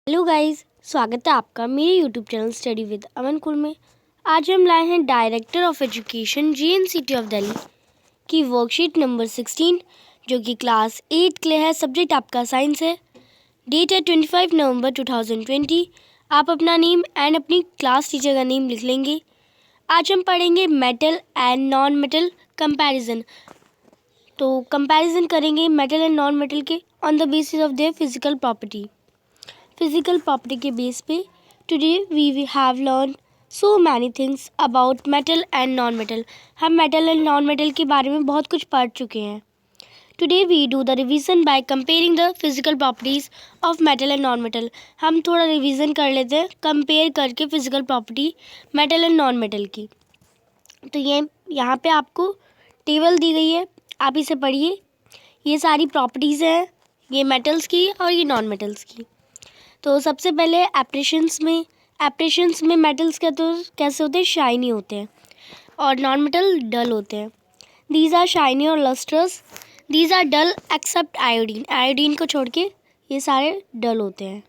Hello guys, स्वागत है आपका मेरे यूट्यूब चैनल स्टडी विद अमन कुल में। आज हम लाए हैं director of education JNCT of Delhi की वर्कशीट नंबर 16 जो कि क्लास 8 के लिए है। सब्जेक्ट आपका साइंस है। डेट है 25 नवंबर 2020। आप अपना नेम एंड अपनी क्लास टीचर का नेम लिख लेंगे। आज हम पढ़ेंगे metal and non metal comparison. तो कंपैरिजन करेंगे मेटल एंड नॉन मेटल के on the basis of their physical property. Physical property के बेस पे today we have learn so many things about metal and non metal. हम metal and non metal के बारे में बहुत कुछ पढ़ चुके हैं। Today we do the revision by comparing the physical properties of metal and non metal. हम थोड़ा रिवीजन कर लेते हैं कंपेयर करके physical property metal and non metal की। तो ये यहाँ पे आपको टेबल दी गई है, आप इसे पढ़िए। ये सारी प्रॉपर्टीज़ हैं, ये मेटल्स की और ये नॉन मेटल्स की। तो सबसे पहले एप्रेशंस में मेटल्स का तो कैसे होते हैं, शाइनी होते हैं और नॉन मेटल डल होते हैं। दीज आर शाइनी और lustrous, these are dull except iodine. Iodine को छोड़ के ये सारे डल होते हैं।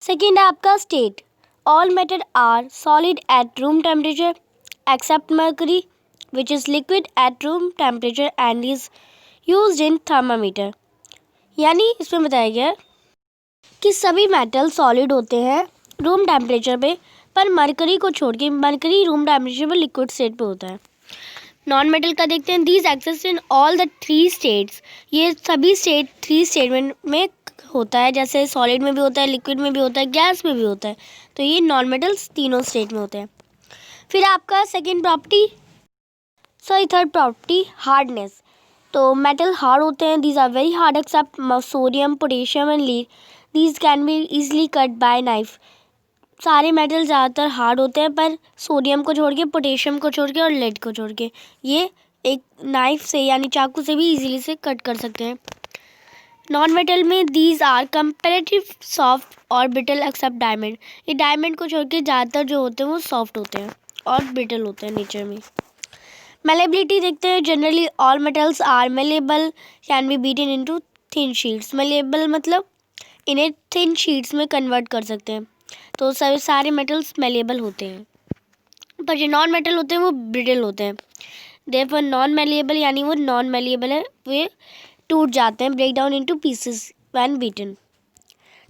सेकेंड है आपका state. All metal are solid at room temperature except mercury which is liquid at room temperature and is used in thermometer. यानी इसमें बताया गया है कि सभी मेटल सॉलिड होते हैं रूम टेम्परेचर पे, पर मरकरी को छोड़ के, मरकरी रूम टेम्परेचर पे लिक्विड स्टेट पे होता है। नॉन मेटल का देखते हैं। These exist in all the 3 states. ये सभी स्टेट 3 स्टेट में होता है, जैसे सॉलिड में भी होता है, लिक्विड में भी होता है, गैस में भी होता है। तो ये नॉन मेटल्स तीनों स्टेट में होते हैं। फिर आपका थर्ड प्रॉपर्टी हार्डनेस। तो मेटल हार्ड होते हैं। These are very hard except sodium, potassium and lead. These can be easily cut by knife. सारे मेटल ज़्यादातर हार्ड होते हैं, पर सोडियम को छोड़ के, पोटेशियम को छोड़ के और लेड को छोड़ के ये एक नाइफ से यानी चाकू से भी इजीली से कट कर सकते हैं। नॉन मेटल में दीज आर कंपेरेटिव सॉफ्ट और ब्रिटल एक्सेप्ट डायमंड। ये डायमंड को छोड़ के ज़्यादातर जो होते हैं वो सॉफ्ट होते हैं और ब्रिटल होते हैं नेचर में। मेलेबिलिटी देखते हैं। Generally all metals are malleable, can be beaten into thin sheets. Malleable मतलब इन्हें थिन शीट्स में कन्वर्ट कर सकते हैं। तो सभी सारे मेटल्स मेलेबल होते हैं, पर जो नॉन मेटल होते हैं वो ब्रिटल होते हैं। देयरफॉर नॉन मेलेबल यानी वो नॉन मेलेबल है, वे टूट जाते हैं, break down into pieces when beaten.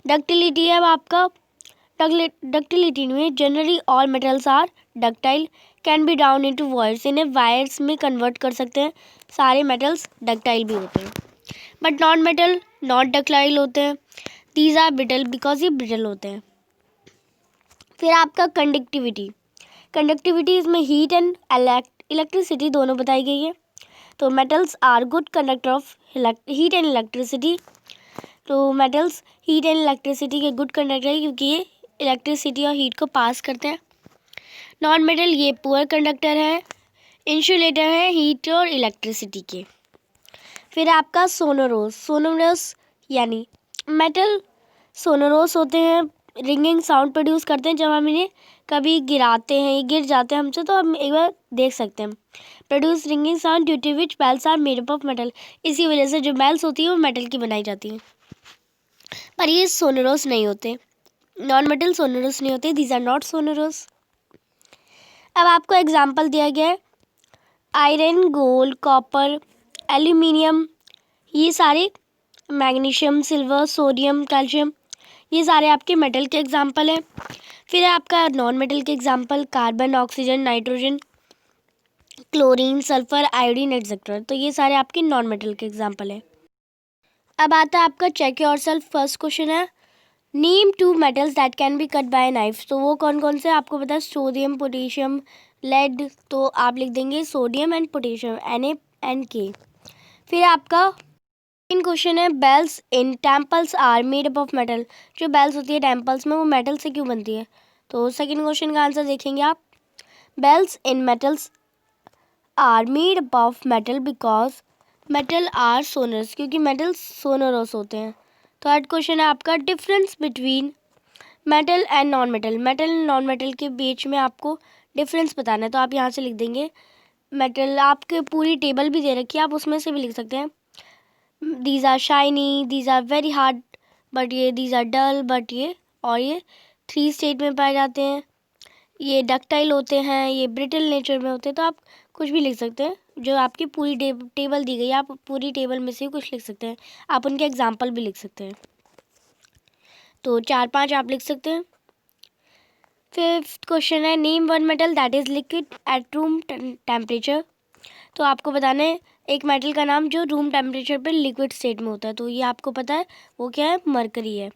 Ductility है अब आपका। डक्टिलिटी में generally all metals are ductile, can be down into wires. इन्हें वायर्स में कन्वर्ट कर सकते हैं। सारे मेटल्स डक्टाइल भी होते हैं, but non metal not ductile होते हैं। दीज आर ब्रिटल बिकॉज ये ब्रिटल होते हैं। फिर आपका कंडक्टिविटी इसमें हीट एंड इलेक्ट्रिसिटी दोनों बताई गई है। तो metals are good conductor of heat and electricity. तो मेटल्स हीट एंड इलेक्ट्रिसिटी के गुड कंडक्टर है, क्योंकि ये इलेक्ट्रिसिटी और हीट को पास करते हैं। नॉन मेटल ये पुअर कंडक्टर है, इंसुलेटर है हीट और इलेक्ट्रिसिटी के। फिर आपका सोनोरोस यानी मेटल सोनोरोस होते हैं, रिंगिंग साउंड प्रोड्यूस करते हैं जब हम इन्हें कभी गिराते हैं, ये गिर जाते हैं हमसे, तो हम एक बार देख सकते हैं। Produce ringing sound due to which bells are made up of metal. इसी वजह से जो बेल्स होती है वो मेटल की बनाई जाती हैं, पर ये सोनोरोस नहीं होते। नॉन मेटल सोनोरोस नहीं होते, दीज आर नॉट सोनोरोस। अब आपको एग्जाम्पल दिया गया है आयरन, गोल्ड, कॉपर, एल्यूमिनियम, ये सारे मैग्नीशियम, सिल्वर, सोडियम, कैल्शियम, ये सारे आपके मेटल के एग्जाम्पल हैं। फिर आपका नॉन मेटल के example carbon, oxygen, nitrogen, chlorine, sulphur, iodine etcetera. तो ये सारे आपके नॉन मेटल के एग्जाम्पल हैं। अब आता है आपका चेक योरसेल्फ। फर्स्ट क्वेश्चन है name 2 metals that can be cut by knife. तो वो कौन कौन से आपको पता है, सोडियम, पोटेशियम, लेड। तो आप लिख देंगे sodium and potassium, Na and K। फिर आपका सेकंड क्वेश्चन है bells in temples are made up of metal. जो बेल्स होती है टेम्पल्स में वो मेटल से क्यों बनती है। तो सेकंड क्वेश्चन का आंसर देखेंगे आप, bells in metals are made up of metal because metal are sonorous, क्योंकि मेटल सोनरस होते हैं। थर्ड क्वेश्चन है आपका difference between metal and non metal. Metal and non metal के बीच में आपको डिफरेंस बताना है, तो आप यहाँ से लिख देंगे मेटल। आपके पूरी टेबल भी दे रखी है, आप उसमें से भी लिख सकते हैं। These are shiny, these are very hard, but ये these are dull, but ये और ये 3 स्टेट में पाए जाते हैं। ये डक्टाइल होते हैं, ये ब्रिटल नेचर में होते हैं। तो आप कुछ भी लिख सकते हैं, जो आपकी पूरी टेबल दी गई है, आप पूरी टेबल में से कुछ लिख सकते हैं। आप उनके एग्जाम्पल भी लिख सकते हैं। तो 4-5 आप लिख सकते हैं। 5th क्वेश्चन है, name one metal that is liquid at room temperature. तो आपको बताना है एक मेटल का नाम जो रूम टेम्परेचर पर लिक्विड स्टेट में होता है। तो ये आपको पता है, वो क्या है? मरकरी है।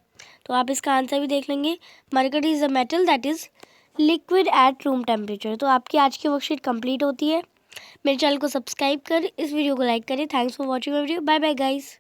तो आप इसका आंसर भी देख लेंगे। Mercury is a metal that is liquid at room temperature. तो आपकी आज की वर्कशीट कंप्लीट होती है। मेरे चैनल को सब्सक्राइब कर इस वीडियो को लाइक करें। Thanks for watching my video. Bye bye guys.